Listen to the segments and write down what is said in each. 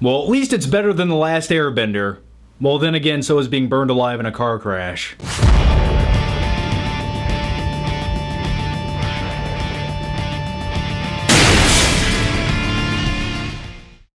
Well, at least it's better than The Last Airbender. Well, then again, so is being burned alive in a car crash.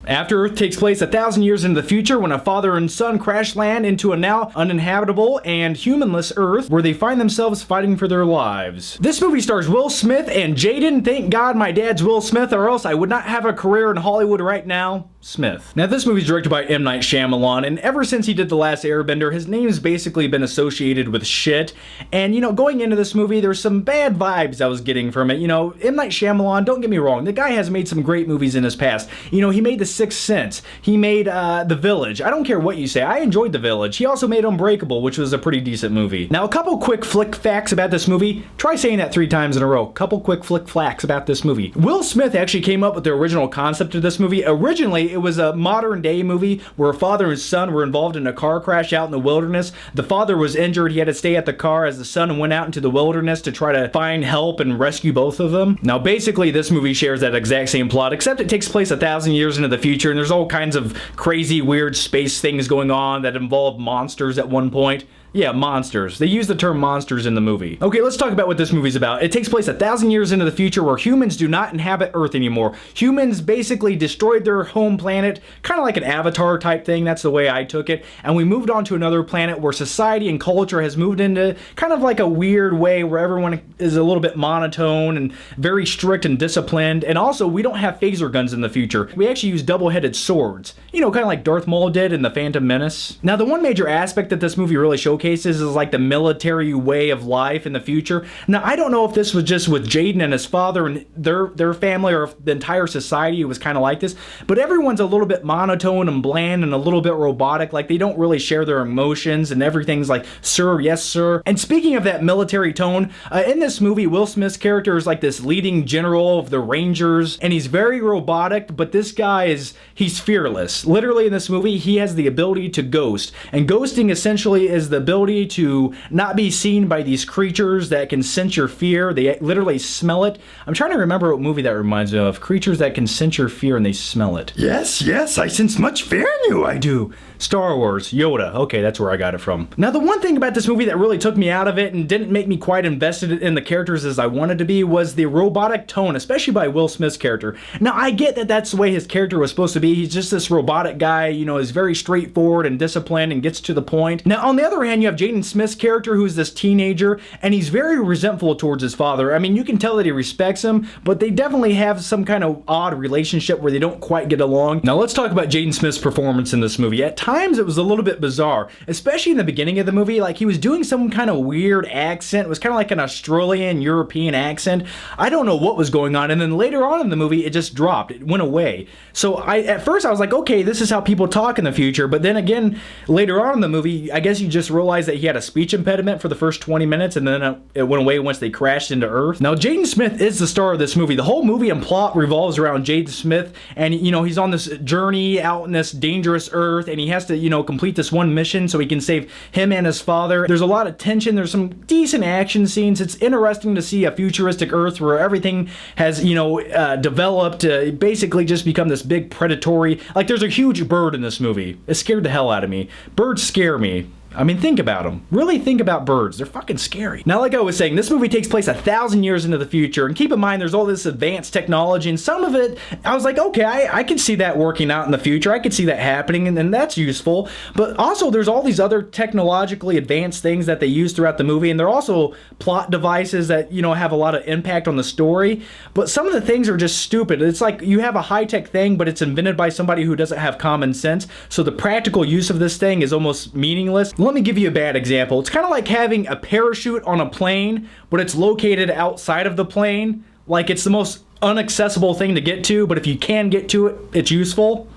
After Earth takes place 1,000 years into the future when a father and son crash land into a now uninhabitable and humanless Earth where they find themselves fighting for their lives. This movie stars Will Smith and Jaden, thank God my dad's Will Smith or else I would not have a career in Hollywood right now, Smith. Now this movie is directed by M. Night Shyamalan, and ever since he did The Last Airbender, his name's basically been associated with shit. And you know, going into this movie, there's some bad vibes I was getting from it. You know, M. Night Shyamalan, don't get me wrong, the guy has made some great movies in his past. You know, he made The Sixth Sense. He made The Village. I don't care what you say, I enjoyed The Village. He also made Unbreakable, which was a pretty decent movie. Now, a couple quick flick facts about this movie. Try saying that 3 times in a row. Couple quick flick facts about this movie. Will Smith actually came up with the original concept of this movie. Originally, it was a modern day movie where a father and his son were involved in a car crash out in the wilderness. The father was injured. He had to stay at the car as the son went out into the wilderness to try to find help and rescue both of them. Now, basically, this movie shares that exact same plot, except it takes place 1,000 years into the future, and there's all kinds of crazy, weird space things going on that involve monsters at one point. Yeah, monsters. They use the term monsters in the movie. Okay, let's talk about what this movie's about. It takes place 1,000 years into the future where humans do not inhabit Earth anymore. Humans basically destroyed their home planet, kind of like an Avatar type thing, that's the way I took it, and we moved on to another planet where society and culture has moved into kind of like a weird way where everyone is a little bit monotone and very strict and disciplined, and also we don't have phaser guns in the future. We actually use double-headed swords. You know, kind of like Darth Maul did in The Phantom Menace. Now, the one major aspect that this movie really showcases is like the military way of life in the future. Now, I don't know if this was just with Jaden and his father and their family or if the entire society was kind of like this, but everyone's a little bit monotone and bland and a little bit robotic. Like, they don't really share their emotions and everything's like, sir, yes, sir. And speaking of that military tone, in this movie, Will Smith's character is like this leading general of the Rangers, and he's very robotic, but this guy he's fearless. Literally in this movie, he has the ability to ghost, and ghosting essentially is the ability to not be seen by these creatures that can sense your fear. They literally smell it. I'm trying to remember what movie that reminds me of. Creatures that can sense your fear and they smell it. Yes, I sense much fear in you, I do. Star Wars, Yoda. Okay, that's where I got it from. Now, the one thing about this movie that really took me out of it and didn't make me quite invested in the characters as I wanted to be was the robotic tone, especially by Will Smith's character. Now, I get that that's the way his character was supposed to be. He's just this robotic guy, you know, is very straightforward and disciplined and gets to the point. Now, on the other hand, you have Jaden Smith's character, who's this teenager, and he's very resentful towards his father. I mean, you can tell that he respects him, but they definitely have some kind of odd relationship where they don't quite get along. Now, let's talk about Jaden Smith's performance in this movie. At times, it was a little bit bizarre, especially in the beginning of the movie. Like, he was doing some kind of weird accent. It was kind of like an Australian, European accent. I don't know what was going on, and then later on in the movie, it just dropped. It went away. So at first, I was like, okay, this is how people talk in the future, but then again, later on in the movie, I guess you just realize that he had a speech impediment for the first 20 minutes, and then it went away once they crashed into Earth. Now, Jaden Smith is the star of this movie. The whole movie and plot revolves around Jaden Smith, and, you know, he's on this journey out in this dangerous Earth, and he has to, you know, complete this one mission so he can save him and his father. There's a lot of tension. There's some decent action scenes. It's interesting to see a futuristic Earth where everything has, you know, developed to basically just become this big predatory. Like, there's a huge bird in this movie. It scared the hell out of me. Birds scare me. I mean, think about them. Really think about birds. They're fucking scary. Now, like I was saying, this movie takes place 1,000 years into the future, and keep in mind there's all this advanced technology, and some of it, I was like, okay, I can see that working out in the future. I could see that happening, and that's useful. But also, there's all these other technologically advanced things that they use throughout the movie, and they're also plot devices that, you know, have a lot of impact on the story. But some of the things are just stupid. It's like you have a high-tech thing, but it's invented by somebody who doesn't have common sense, so the practical use of this thing is almost meaningless. Let me give you a bad example. It's kind of like having a parachute on a plane, but it's located outside of the plane. Like, it's the most inaccessible thing to get to, but if you can get to it, it's useful.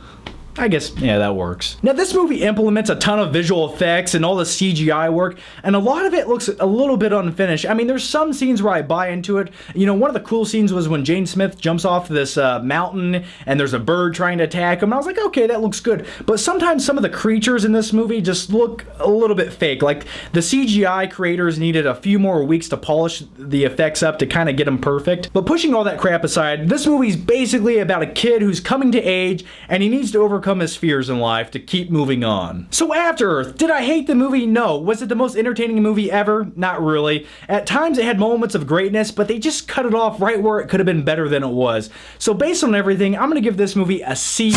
I guess, yeah, that works. Now, this movie implements a ton of visual effects and all the CGI work, and a lot of it looks a little bit unfinished. I mean, there's some scenes where I buy into it. You know, one of the cool scenes was when Jaden Smith jumps off this mountain, and there's a bird trying to attack him, and I was like, okay, that looks good. But sometimes some of the creatures in this movie just look a little bit fake. Like, the CGI creators needed a few more weeks to polish the effects up to kind of get them perfect. But pushing all that crap aside, this movie's basically about a kid who's coming to age, and he needs to overcome overcome his fears in life to keep moving on. So After Earth, did I hate the movie? No. Was it the most entertaining movie ever? Not really. At times it had moments of greatness, but they just cut it off right where it could have been better than it was. So based on everything, I'm gonna give this movie a C.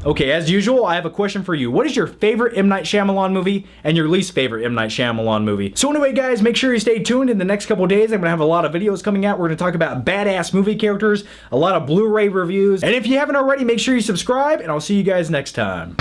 Okay, as usual, I have a question for you. What is your favorite M. Night Shyamalan movie and your least favorite M. Night Shyamalan movie? So anyway, guys, make sure you stay tuned. In the next couple days, I'm going to have a lot of videos coming out. We're going to talk about badass movie characters, a lot of Blu-ray reviews. And if you haven't already, make sure you subscribe, and I'll see you guys next time.